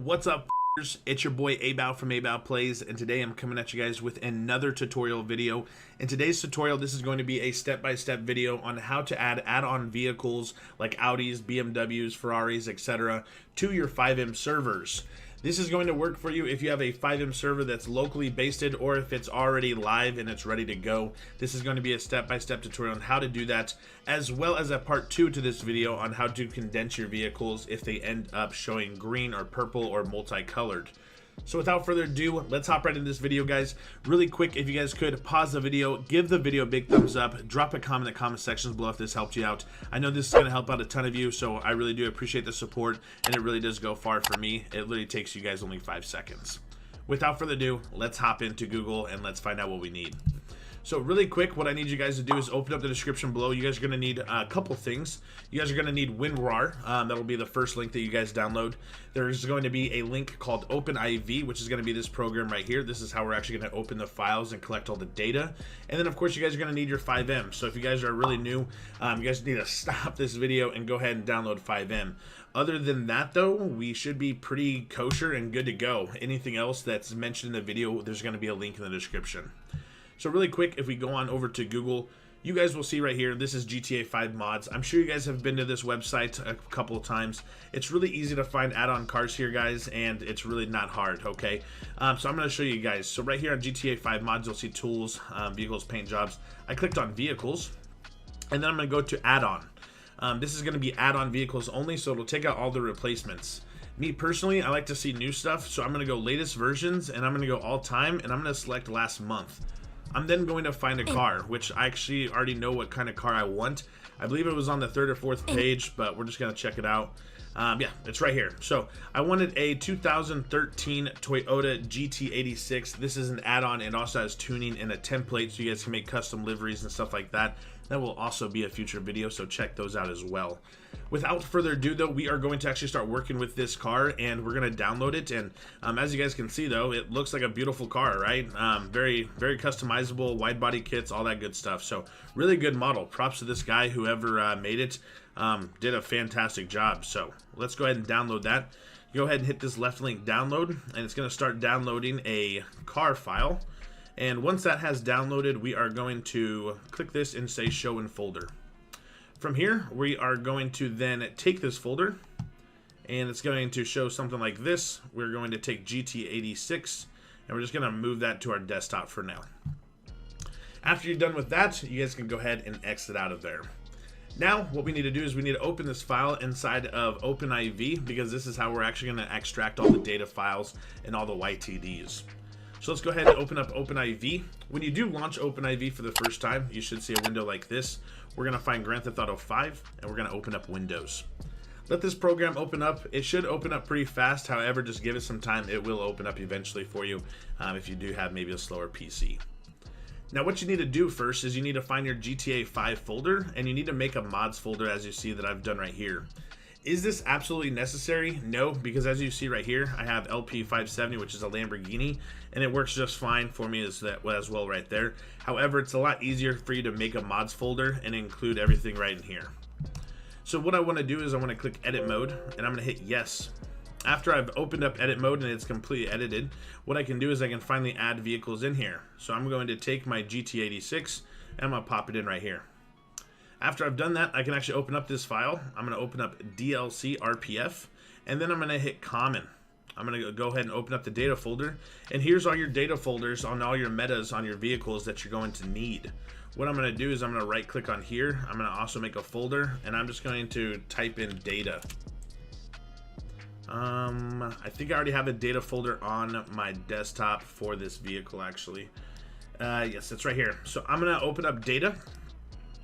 What's up, f***ers? It's your boy Abow from Abow Plays, and today I'm coming at you guys with another tutorial video. In today's tutorial, this is going to be a step-by-step video on how to add add-on vehicles like Audis, BMWs, Ferraris, etc. to your FiveM servers. This is going to work for you if you have a FiveM server that's locally based, or if it's already live and it's ready to go. This is going to be a step-by-step tutorial on how to do that, as well as a part 2 to this video on how to condense your vehicles if they end up showing green or purple or multicolored. So without further ado, let's hop right into this video, guys. Really quick, if you guys could pause the video, give the video a big thumbs up, drop a comment in the comment sections below if this helped you out. I know this is going to help out a ton of you, so I really do appreciate the support, and it really does go far for me. It literally takes you guys only 5 seconds. Without further ado, let's hop into Google and let's find out what we need. So really quick, what I need you guys to do is open up the description below. You guys are going to need a couple things. You guys are going to need WinRAR. That'll be the first link that you guys download. There's going to be a link called OpenIV, which is going to be this program right here. This is how we're actually going to open the files and collect all the data. And then, of course, you guys are going to need your FiveM. So if you guys are really new, you guys need to stop this video and go ahead and download FiveM. Other than that, though, we should be pretty kosher and good to go. Anything else that's mentioned in the video, there's going to be a link in the description. So really quick, if we go on over to Google, you guys will see right here, this is GTA 5 mods. I'm sure you guys have been to this website a couple of times. It's really easy to find add-on cars here, guys, and it's really not hard, okay? So I'm going to show you guys. So right here on GTA 5 mods, you'll see tools, vehicles, paint jobs. I clicked on vehicles, and then I'm going to go to add-on. This is going to be add-on vehicles only, so it'll take out all the replacements. Me personally, I like to see new stuff, so I'm going to go latest versions, and I'm going to go all time, and I'm going to select last month. I'm then going to find a car, which I actually already know what kind of car I want. I believe it was on the 3rd or 4th page, but we're just going to check it out. Yeah, it's right here. So I wanted a 2013 Toyota GT86. This is an add-on. It also has tuning and a template, so you guys can make custom liveries and stuff like that. That will also be a future video, so check those out as well. Without further ado, though, we are going to actually start working with this car, and we're going to download it. And as you guys can see, though, it looks like a beautiful car, right? Very customizable, wide body kits, all that good stuff. So really good model. Props to this guy, whoever made it. Did a fantastic job. So let's go ahead and download that. Go ahead and hit this left link, download, and it's going to start downloading a car file. And once that has downloaded, we are going to click this and say show in folder. From here, we are going to then take this folder, and it's going to show something like this. We're going to take GT86, and we're just going to move that to our desktop for now. After you're done with that, you guys can go ahead and exit out of there. Now, what we need to do is we need to open this file inside of OpenIV, because this is how we're actually going to extract all the data files and all the YTDs. So let's go ahead and open up OpenIV. When you do launch OpenIV for the first time, you should see a window like this. We're going to find Grand Theft Auto 5, and we're going to open up Windows. Let this program open up. It should open up pretty fast. However, just give it some time. It will open up eventually for you if you do have maybe a slower PC. Now, what you need to do first is you need to find your GTA 5 folder, and you need to make a mods folder, as you see that I've done right here. Is this absolutely necessary? No, because as you see right here, I have LP570, which is a Lamborghini, and it works just fine for me as well right there. However, it's a lot easier for you to make a mods folder and include everything right in here. So what I want to do is I want to click edit mode, and I'm going to hit yes. After I've opened up edit mode and it's completely edited, what I can do is I can finally add vehicles in here. So I'm going to take my GT86 and I'm going to pop it in right here. After I've done that, I can actually open up this file. I'm going to open up DLC RPF, and then I'm going to hit common. I'm going to go ahead and open up the data folder, and here's all your data folders on all your metas on your vehicles that you're going to need. What I'm going to do is I'm going to right click on here. I'm going to also make a folder, and I'm just going to type in data. I think I already have a data folder on my desktop for this vehicle, actually. Yes, it's right here. So I'm going to open up data.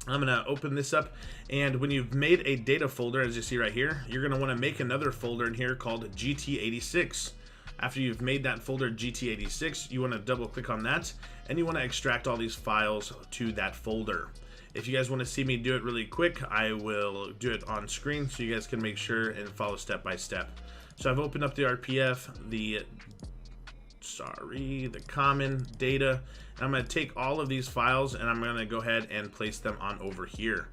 I'm going to open this up, and when you've made a data folder, as you see right here, you're going to want to make another folder in here called GT86. After you've made that folder GT86, you want to double click on that, and you want to extract all these files to that folder. If you guys want to see me do it really quick, I will do it on screen so you guys can make sure and follow step by step. So I've opened up the RPF, the common data. I'm going to take all of these files and I'm going to go ahead and place them on over here.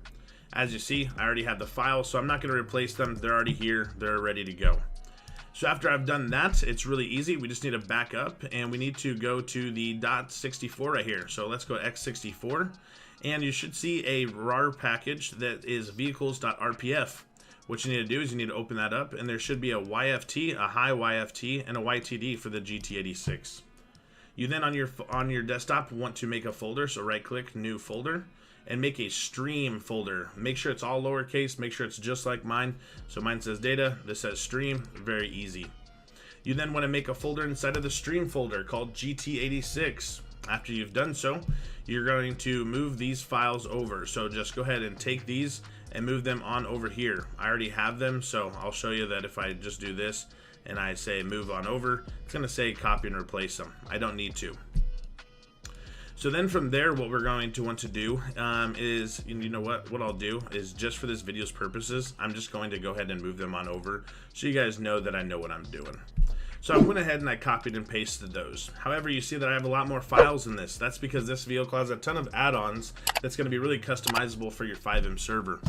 As you see, I already have the files, so I'm not going to replace them. They're already here. They're ready to go. So after I've done that, it's really easy. We just need to back up and we need to go to the .64 right here. So let's go x64 and you should see a RAR package that is vehicles.rpf. What you need to do is you need to open that up and there should be a YFT, a high YFT, and a YTD for the GT86. You then on your desktop want to make a folder, so right click, new folder, and make a stream folder. Make sure it's all lowercase, make sure it's just like mine. So mine says data, this says stream, very easy. You then want to make a folder inside of the stream folder called GT86. After you've done so, you're going to move these files over. So just go ahead and take these and move them on over here. I already have them, so I'll show you that if I just do this and I say move on over, it's going to say copy and replace them. I don't need to. So then from there, what we're going to want to do is, you know what I'll do is just for this video's purposes, I'm just going to go ahead and move them on over so you guys know that I know what I'm doing. So I went ahead and I copied and pasted those. However, you see that I have a lot more files in this. That's because this vehicle has a ton of add-ons that's going to be really customizable for your FiveM server.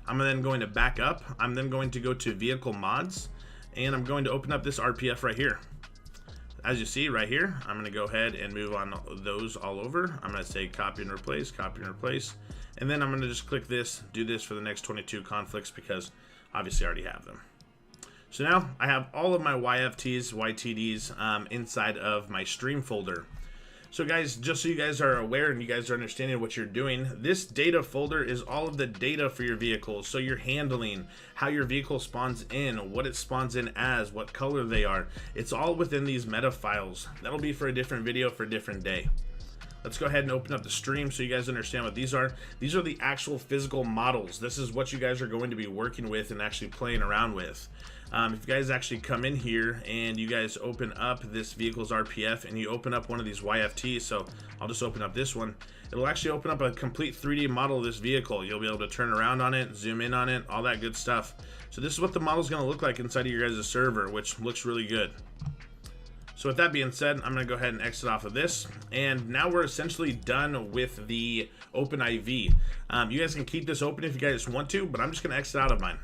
I'm then going to back up. I'm then going to go to vehicle mods and I'm going to open up this RPF right here. As you see right here, I'm going to go ahead and move on those all over. I'm going to say copy and replace, and then I'm going to just click this, do this for the next 22 conflicts because obviously I already have them. So now I have all of my YFTs, YTDs inside of my stream folder. So guys, just so you guys are aware and you guys are understanding what you're doing, this data folder is all of the data for your vehicles. So you're handling how your vehicle spawns in, what it spawns in as, what color they are. It's all within these meta files. That'll be for a different video for a different day. Let's go ahead and open up the stream so you guys understand what these are. These are the actual physical models. This is what you guys are going to be working with and actually playing around with. If you guys actually come in here and you guys open up this vehicle's RPF and you open up one of these YFTs, so I'll just open up this one, it'll actually open up a complete 3D model of this vehicle. You'll be able to turn around on it, zoom in on it, all that good stuff. So this is what the model is going to look like inside of your guys' server, which looks really good. So with that being said, I'm going to go ahead and exit off of this. And now we're essentially done with the OpenIV. You guys can keep this open if you guys want to, but I'm just going to exit out of mine.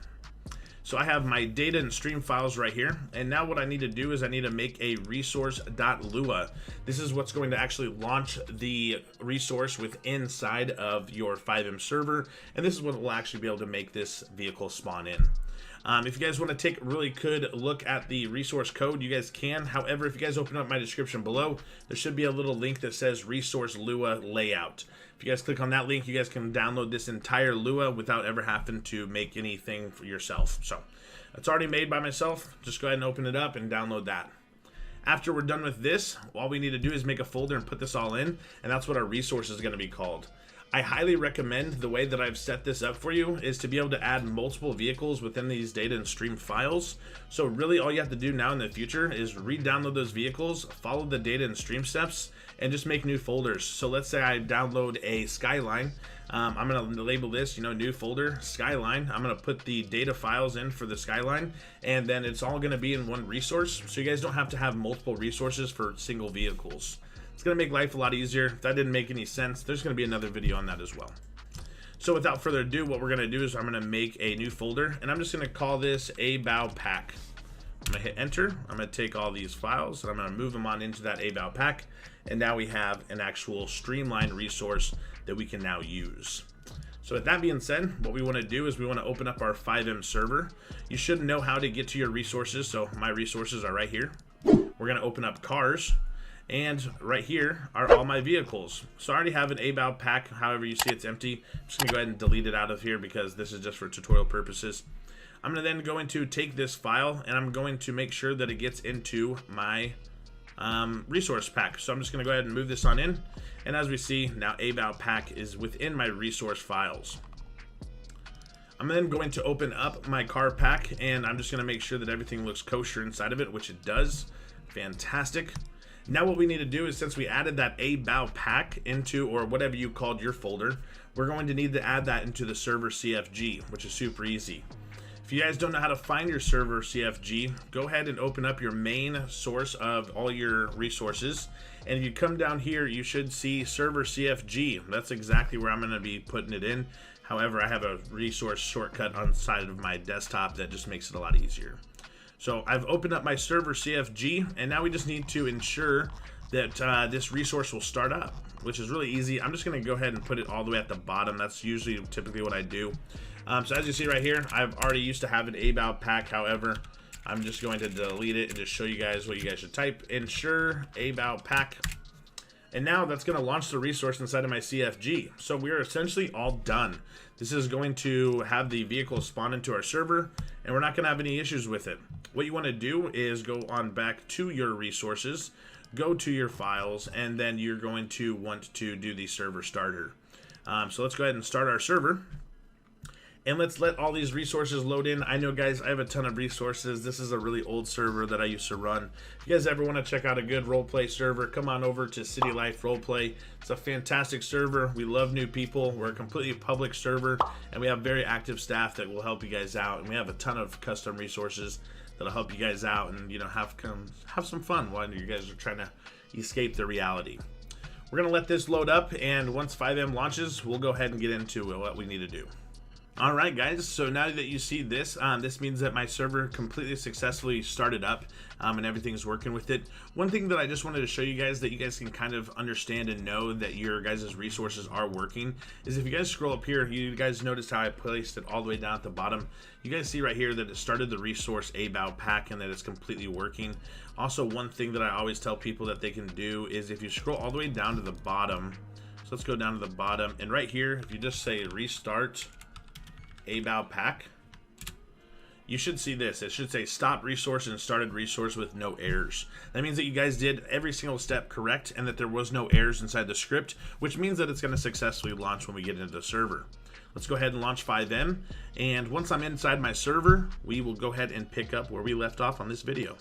So I have my data and stream files right here. And now what I need to do is I need to make a resource.lua. This is what's going to actually launch the resource within inside of your FiveM server. And this is what will actually be able to make this vehicle spawn in. If you guys want to take a really good look at the resource code, you guys can. However, if you guys open up my description below, there should be a little link that says Resource Lua Layout. If you guys click on that link, you guys can download this entire Lua without ever having to make anything for yourself. So it's already made by myself. Just go ahead and open it up and download that. After we're done with this, all we need to do is make a folder and put this all in, and that's what our resource is going to be called. I highly recommend the way that I've set this up for you is to be able to add multiple vehicles within these data and stream files. So really all you have to do now in the future is re-download those vehicles, follow the data and stream steps, and just make new folders. So let's say I download a Skyline. I'm going to label this, new folder, Skyline. I'm going to put the data files in for the Skyline, and then it's all going to be in one resource. So you guys don't have to have multiple resources for single vehicles. It's going to make life a lot easier. If that didn't make any sense, there's going to be another video on that as well. So without further ado, what we're going to do is I'm going to make a new folder, and I'm just going to call this ABOW pack. I'm going to hit enter. I'm going to take all these files, and I'm going to move them on into that ABOW pack, and now we have an actual streamlined resource that we can now use. So with that being said, what we want to do is we want to open up our FiveM server. You should know how to get to your resources, so my resources are right here. We're going to open up cars. And right here are all my vehicles. So I already have an ABOW pack. However, you see it's empty. I'm just going to go ahead and delete it out of here because this is just for tutorial purposes. I'm going to then go into take this file and I'm going to make sure that it gets into my resource pack. So I'm just going to go ahead and move this on in. And as we see, now ABOW pack is within my resource files. I'm then going to open up my car pack and I'm just going to make sure that everything looks kosher inside of it, which it does. Fantastic. Now what we need to do is, since we added that ABOW pack into, or whatever you called your folder, we're going to need to add that into the server CFG, which is super easy. If you guys don't know how to find your server CFG, go ahead and open up your main source of all your resources. And if you come down here, you should see server CFG. That's exactly where I'm going to be putting it in. However, I have a resource shortcut on the side of my desktop that just makes it a lot easier. So I've opened up my server CFG, and now we just need to ensure that this resource will start up, which is really easy. I'm just going to go ahead and put it all the way at the bottom. That's usually typically what I do. So as you see right here, I've already used to have an about pack. However, I'm just going to delete it and just show you guys what you guys should type. Ensure about pack. And now that's going to launch the resource inside of my CFG. So we're essentially all done. This is going to have the vehicle spawn into our server, and we're not going to have any issues with it. What you want to do is go on back to your resources, go to your files, and then you're going to want to do the server starter. So let's go ahead and start our server. And let's let all these resources load in. I know, guys, I have a ton of resources. This is a really old server that I used to run. If you guys ever want to check out a good roleplay server, come on over to City Life Roleplay. It's a fantastic server. We love new people. We're a completely public server, and we have very active staff that will help you guys out. And we have a ton of custom resources that'll help you guys out and, you know, have some fun while you guys are trying to escape the reality. We're going to let this load up, and once FiveM launches, we'll go ahead and get into what we need to do. Alright guys, so now that you see this, this means that my server completely successfully started up and everything's working with it. One thing that I just wanted to show you guys that you guys can kind of understand and know that your guys' resources are working is if you guys scroll up here, you guys notice how I placed it all the way down at the bottom. You guys see right here that it started the resource about pack and that it's completely working. Also, one thing that I always tell people that they can do is if you scroll all the way down to the bottom, so let's go down to the bottom, and right here, if you just say restart about pack, you should see this. It should say stop resource and started resource with no errors. That means that you guys did every single step correct and that there was no errors inside the script, which means that it's going to successfully launch when we get into the server. Let's go ahead and launch FiveM, and once I'm inside my server, we will go ahead and pick up where we left off on this video.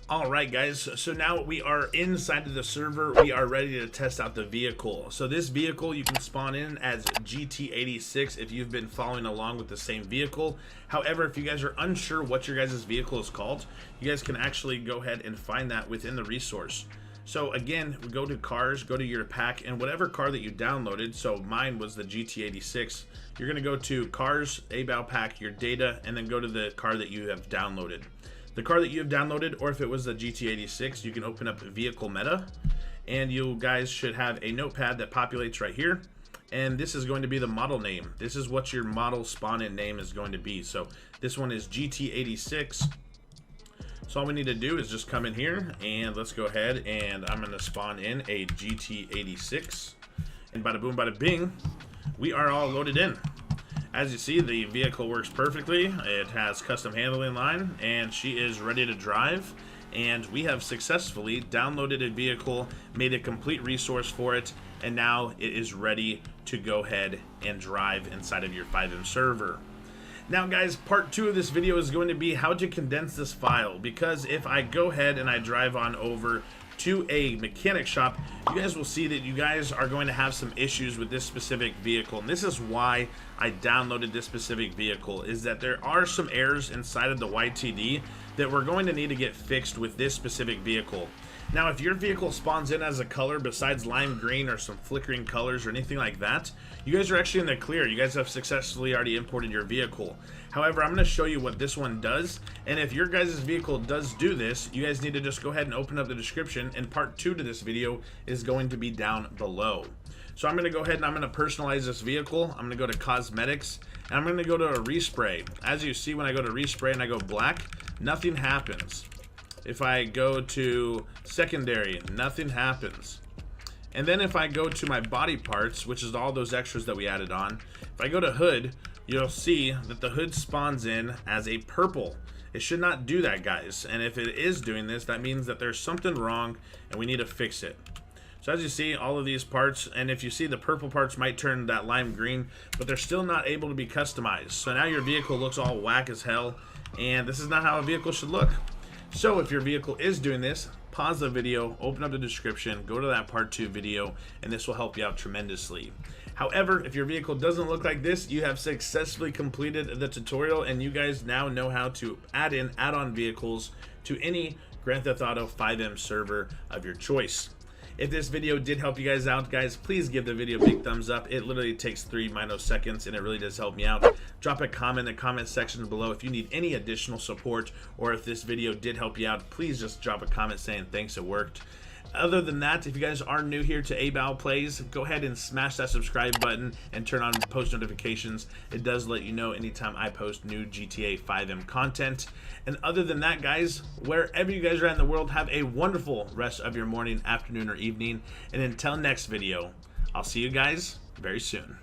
Alright guys, so now we are inside of the server. We are ready to test out the vehicle. So this vehicle you can spawn in as GT86 if you've been following along with the same vehicle. However, if you guys are unsure what your guys' vehicle is called, you guys can actually go ahead and find that within the resource. So again, we go to cars, go to your pack, and whatever car that you downloaded, so mine was the GT86, you're going to go to cars, about pack, your data, and then go to the car that you have downloaded. The car that you have downloaded, or if it was the GT86, you can open up vehicle meta, and you guys should have a notepad that populates right here, and this is going to be the model name. This is what your model spawn in name is going to be. So this one is GT86. So all we need to do is just come in here, and let's go ahead, and I'm going to spawn in a GT86, and bada boom bada bing, we are all loaded in. As you see, the vehicle works perfectly. It has custom handling line, and she is ready to drive. And we have successfully downloaded a vehicle, made a complete resource for it, and now it is ready to go ahead and drive inside of your FiveM server. Now guys, part 2 of this video is going to be how to condense this file, because if I go ahead and I drive on over to a mechanic shop, you guys will see that you guys are going to have some issues with this specific vehicle. And this is why I downloaded this specific vehicle, is that there are some errors inside of the YTD that we're going to need to get fixed with this specific vehicle. Now, if your vehicle spawns in as a color besides lime green or some flickering colors or anything like that, you guys are actually in the clear. You guys have successfully already imported your vehicle. However, I'm going to show you what this one does, and if your guys' vehicle does do this, you guys need to just go ahead and open up the description, and part 2 to this video is going to be down below. So I'm going to go ahead and I'm going to personalize this vehicle. I'm going to go to cosmetics, and I'm going to go to a respray. As you see, when I go to respray and I go black, nothing happens. If I go to secondary, nothing happens. And then if I go to my body parts, which is all those extras that we added on, if I go to hood, you'll see that the hood spawns in as a purple. It should not do that, guys. And if it is doing this, that means that there's something wrong and we need to fix it. So as you see, all of these parts, and if you see, the purple parts might turn that lime green, but they're still not able to be customized. So now your vehicle looks all whack as hell, and this is not how a vehicle should look. So if your vehicle is doing this, pause the video, open up the description, go to that part 2 video, and this will help you out tremendously. However, if your vehicle doesn't look like this, you have successfully completed the tutorial, and you guys now know how to add in add-on vehicles to any Grand Theft Auto FiveM server of your choice. If this video did help you guys out, guys, please give the video a big thumbs up. It literally takes 3 seconds, and it really does help me out. Drop a comment in the comment section below if you need any additional support, or if this video did help you out, please just drop a comment saying thanks, it worked. Other than that, if you guys are new here to Abow Plays, go ahead and smash that subscribe button and turn on post notifications. It does let you know anytime I post new GTA 5M content. And other than that, guys, wherever you guys are at in the world, have a wonderful rest of your morning, afternoon, or evening. And until next video, I'll see you guys very soon.